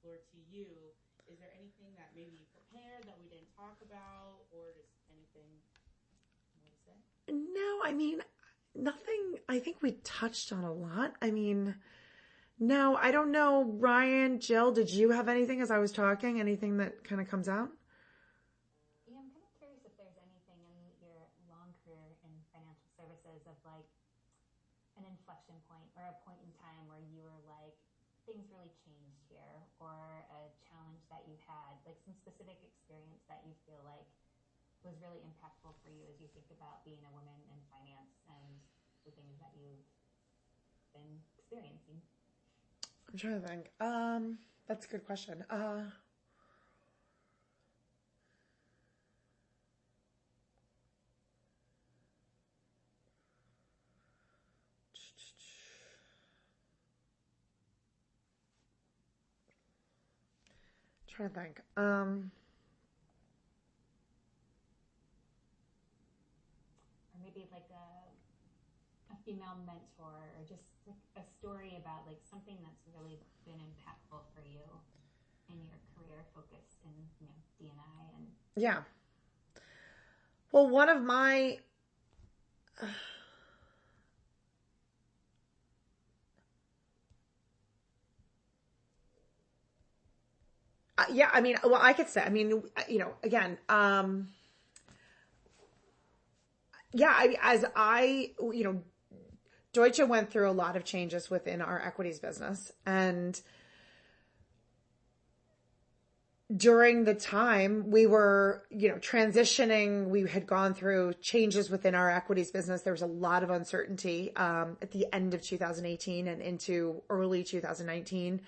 floor to you. Is there anything that maybe you prepared that we didn't talk about, or just anything more to say? No, I mean, nothing. I think we touched on a lot. I mean, no, I don't know. Ryan, Jill, did you have anything as I was talking? Anything that kind of comes out? Yeah, I'm kind of curious if there's anything in your long career in financial services of like an inflection point or a point in time where you were like, things really changed here, or a challenge that you had, like some specific experience that you feel like was really impactful for you as you think about being a woman in finance and the things that you've been experiencing? I'm trying to think. That's a good question. Trying to think. Or maybe like a female mentor, or just like a story about like something that's really been impactful for you in your career focused in, D&I and Yeah. Well, one of my, yeah, I mean, well, I could say, I mean, again, yeah, Deutsche went through a lot of changes within our equities business. And during the time we were, transitioning, we had gone through changes within our equities business. There was a lot of uncertainty, at the end of 2018 and into early 2019.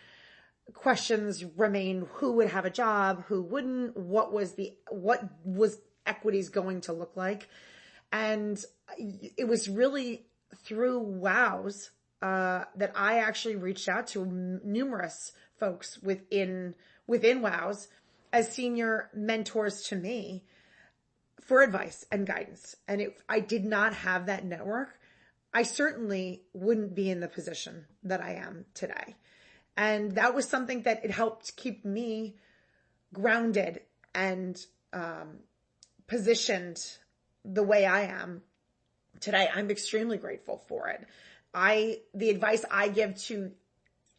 Questions remain: who would have a job, who wouldn't, what was equities going to look like? And it was really through WOWs that I actually reached out to numerous folks within WOWs as senior mentors to me for advice and guidance. And if I did not have that network, I certainly wouldn't be in the position that I am today. And that was something that it helped keep me grounded and positioned the way I am today. I'm extremely grateful for it. The advice I give to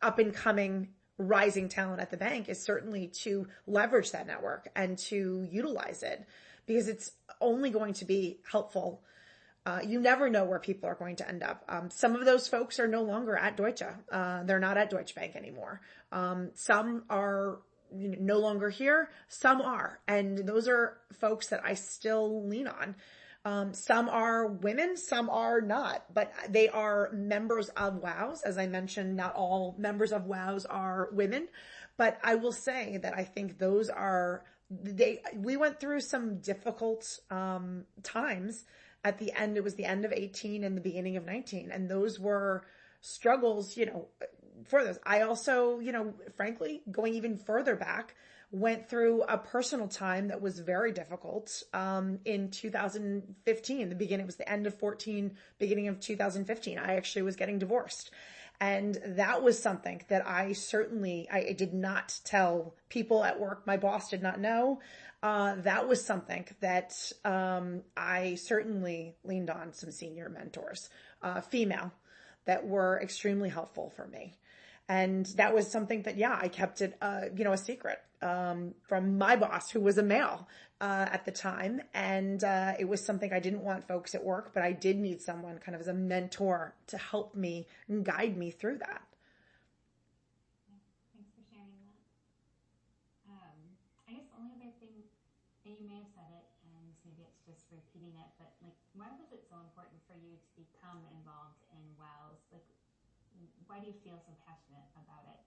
up and coming rising talent at the bank is certainly to leverage that network and to utilize it, because it's only going to be helpful. You never know where people are going to end up. Some of those folks are no longer at Deutsche. They're not at Deutsche Bank anymore. Some are no longer here. Some are. And those are folks that I still lean on. Some are women, some are not, but they are members of WOWs. As I mentioned, not all members of WOWs are women, but I will say that I think those are, we went through some difficult, times at the end. It was the end of 18 and the beginning of 19. And those were struggles, for this. I also, frankly, going even further back, went through a personal time that was very difficult, in 2015. It was the end of 14, beginning of 2015. I actually was getting divorced. And that was something that I did not tell people at work. My boss did not know. That was something that, I certainly leaned on some senior mentors, female, that were extremely helpful for me. And that was something that, I kept it, a secret, from my boss, who was a male, at the time. And, it was something I didn't want folks at work, but I did need someone kind of as a mentor to help me and guide me through that. Thanks for sharing that. I guess the only other thing, and you may have said it, and maybe it's just repeating it, but like, why was it so important for you to become involved in WOWs? Like, why do you feel so passionate about it?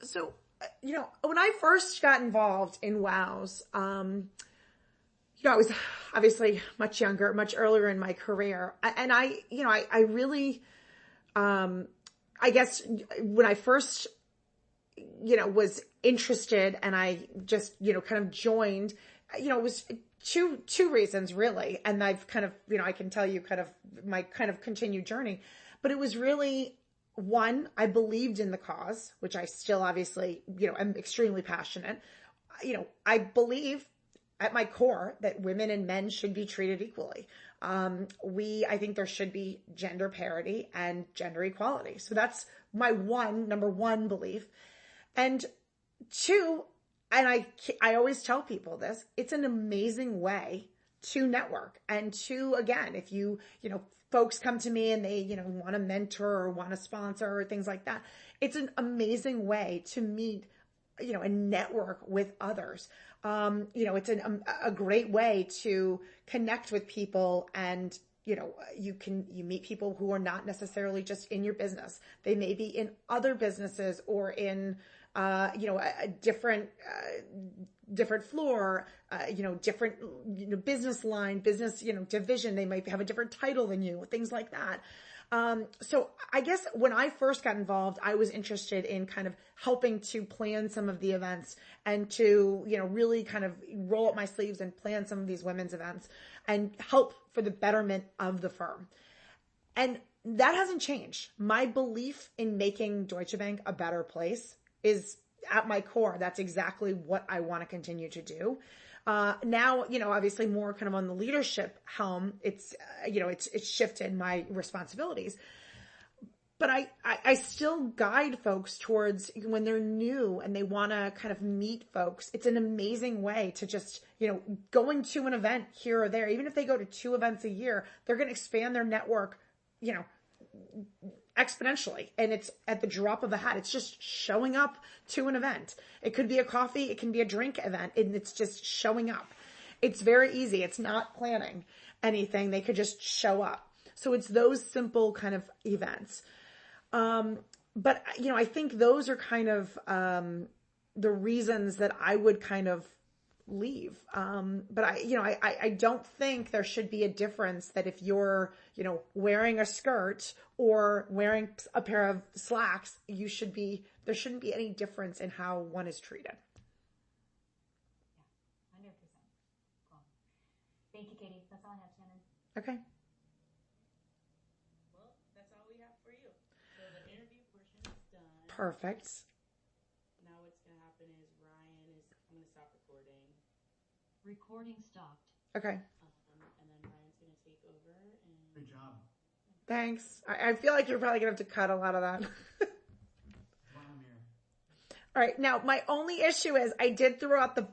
So, when I first got involved in WOWs, I was obviously much younger, much earlier in my career. And I really, I guess when I first, was interested and I just, kind of joined, it was two reasons really. And I've kind of, I can tell you kind of my kind of continued journey, but it was really one, I believed in the cause, which I still obviously, am extremely passionate. I believe at my core that women and men should be treated equally. I think there should be gender parity and gender equality. So that's my number one belief. And two, and I always tell people this, it's an amazing way to network. And to, again, if folks come to me and they, want to mentor or want to sponsor or things like that, it's an amazing way to meet, and network with others. It's a great way to connect with people, and, you meet people who are not necessarily just in your business. They may be in other businesses or in, a different floor, different, business line, business, division. They might have a different title than you, things like that. So I guess when I first got involved, I was interested in kind of helping to plan some of the events and to, really kind of roll up my sleeves and plan some of these women's events and help for the betterment of the firm. And that hasn't changed. My belief in making Deutsche Bank a better place is at my core. That's exactly what I want to continue to do. Now, obviously more kind of on the leadership helm, it's shifted my responsibilities, but I still guide folks towards when they're new and they want to kind of meet folks. It's an amazing way to just, going to an event here or there, even if they go to 2 events a year, they're going to expand their network, exponentially. And it's at the drop of a hat. It's just showing up to an event. It could be a coffee. It can be a drink event. And it's just showing up. It's very easy. It's not planning anything. They could just show up. So it's those simple kind of events. But I think those are kind of, the reasons that I would kind of leave. But I don't think there should be a difference that if you're, wearing a skirt or wearing a pair of slacks, there shouldn't be any difference in how one is treated. Yeah, 100%. Cool. Thank you, Katie. That's all I have, Shannon. Okay. Well, that's all we have for you. So the interview portion is done. Perfect. Now what's going to happen is I'm going to stop recording. Recording stopped. Okay. And then Ryan's going to take over. Good job. Thanks. I feel like you're probably going to have to cut a lot of that. That's why I'm here. All right. Now, my only issue is I did throw out the